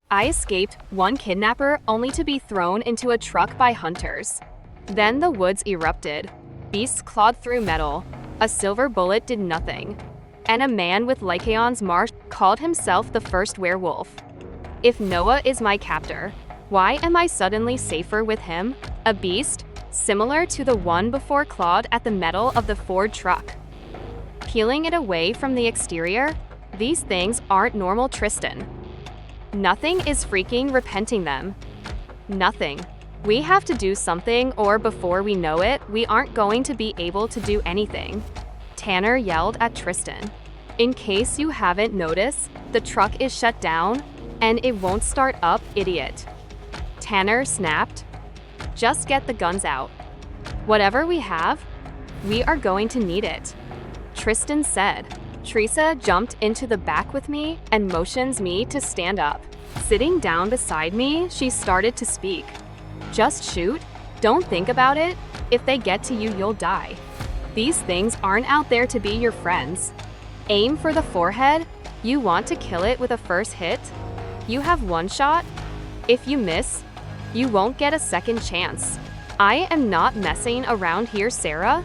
I escaped one kidnapper only to be thrown into a truck by hunters. Then the woods erupted. Beasts clawed through metal. A silver bullet did nothing. And a man with Lycaon's marsh called himself the first werewolf. If Noah is my captor, why am I suddenly safer with him? A beast, similar to the one before clawed at the metal of the Ford truck. Peeling it away from the exterior, these things aren't normal, Tristan. Nothing is freaking repenting them. Nothing. We have to do something, or before we know it, we aren't going to be able to do anything. Tanner yelled at Tristan. In case you haven't noticed, the truck is shut down, and it won't start up, idiot. Tanner snapped. Just get the guns out. Whatever we have, we are going to need it. Tristan said. Teresa jumped into the back with me and motions me to stand up. Sitting down beside me, she started to speak. Just shoot. Don't think about it. If they get to you, you'll die. These things aren't out there to be your friends. Aim for the forehead. You want to kill it with a first hit? You have one shot. If you miss, you won't get a second chance. I am not messing around here, Sarah.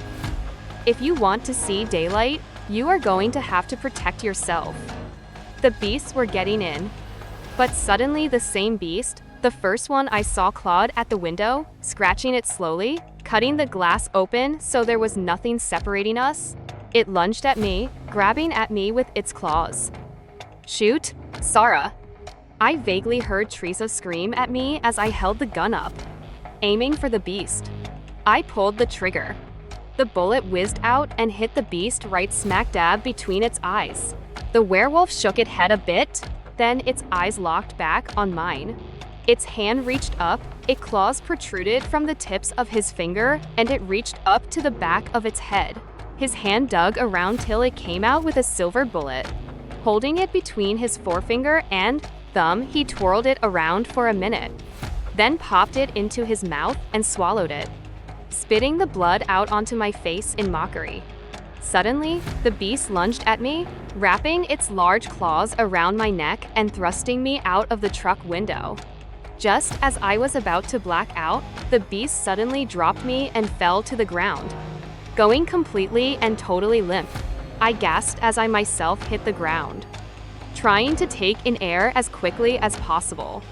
If you want to see daylight, you are going to have to protect yourself. The beasts were getting in. But suddenly the same beast, the first one I saw clawed at the window, scratching it slowly, cutting the glass open so there was nothing separating us. It lunged at me, grabbing at me with its claws. Shoot, Sarah. I vaguely heard Teresa scream at me as I held the gun up, aiming for the beast. I pulled the trigger. The bullet whizzed out and hit the beast right smack dab between its eyes. The werewolf shook its head a bit, then its eyes locked back on mine. Its hand reached up, its claws protruded from the tips of his finger, and it reached up to the back of its head. His hand dug around till it came out with a silver bullet. Holding it between his forefinger and thumb, he twirled it around for a minute, then popped it into his mouth and swallowed it, spitting the blood out onto my face in mockery. Suddenly, the beast lunged at me, wrapping its large claws around my neck and thrusting me out of the truck window. Just as I was about to black out, the beast suddenly dropped me and fell to the ground. Going completely and totally limp, I gasped as I myself hit the ground, trying to take in air as quickly as possible.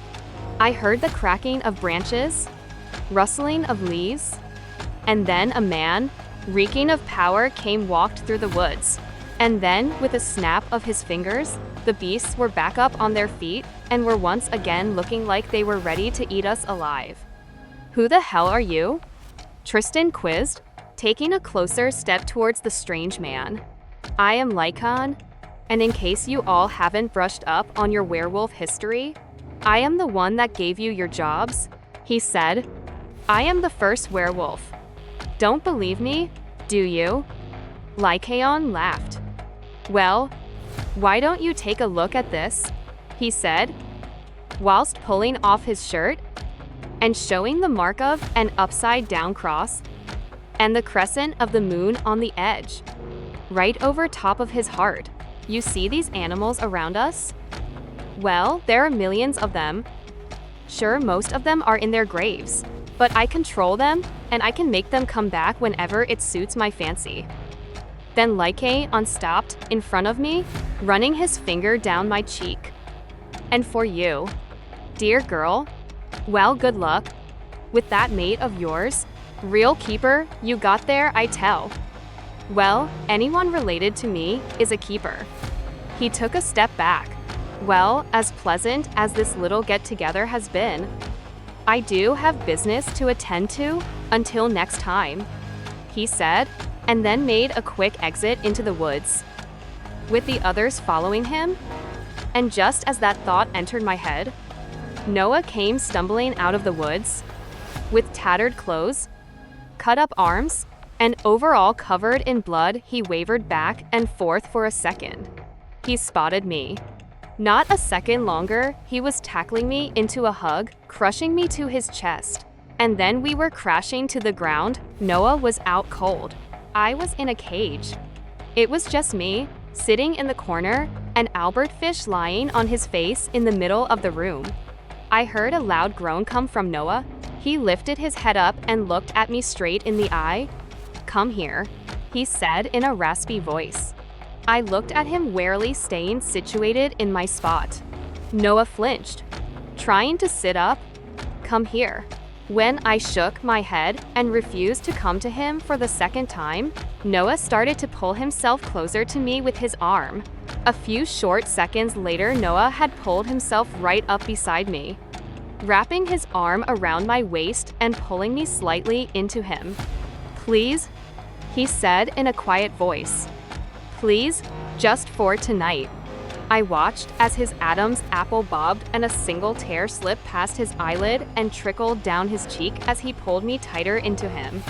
I heard the cracking of branches, rustling of leaves, and then a man, reeking of power, walked through the woods. And then, with a snap of his fingers, the beasts were back up on their feet and were once again looking like they were ready to eat us alive. Who the hell are you? Tristan quizzed, taking a closer step towards the strange man. I am Lycaon, and in case you all haven't brushed up on your werewolf history, I am the one that gave you your jobs, he said. I am the first werewolf. Don't believe me, do you? Lycaon laughed. Well, why don't you take a look at this? He said, whilst pulling off his shirt and showing the mark of an upside-down cross and the crescent of the moon on the edge, right over top of his heart. You see these animals around us? Well, there are millions of them. Sure, most of them are in their graves, but I control them, and I can make them come back whenever it suits my fancy. Then Lycaon stopped in front of me, running his finger down my cheek. And for you, dear girl, well, good luck. With that mate of yours, real keeper, you got there, I tell. Well, anyone related to me is a keeper. He took a step back. Well, as pleasant as this little get-together has been, I do have business to attend to until next time, he said, and then made a quick exit into the woods, with the others following him. And just as that thought entered my head, Noah came stumbling out of the woods, with tattered clothes, cut-up arms, and overall covered in blood. He wavered back and forth for a second. He spotted me. Not a second longer, he was tackling me into a hug, crushing me to his chest. And then we were crashing to the ground. Noah was out cold. I was in a cage. It was just me, sitting in the corner, an Albert fish lying on his face in the middle of the room. I heard a loud groan come from Noah. He lifted his head up and looked at me straight in the eye. "Come here," he said in a raspy voice. I looked at him warily, staying situated in my spot. Noah flinched, trying to sit up. "Come here." When I shook my head and refused to come to him for the second time, Noah started to pull himself closer to me with his arm. A few short seconds later, Noah had pulled himself right up beside me, wrapping his arm around my waist and pulling me slightly into him. "Please," he said in a quiet voice. "Please, just for tonight." I watched as his Adam's apple bobbed and a single tear slipped past his eyelid and trickled down his cheek as he pulled me tighter into him.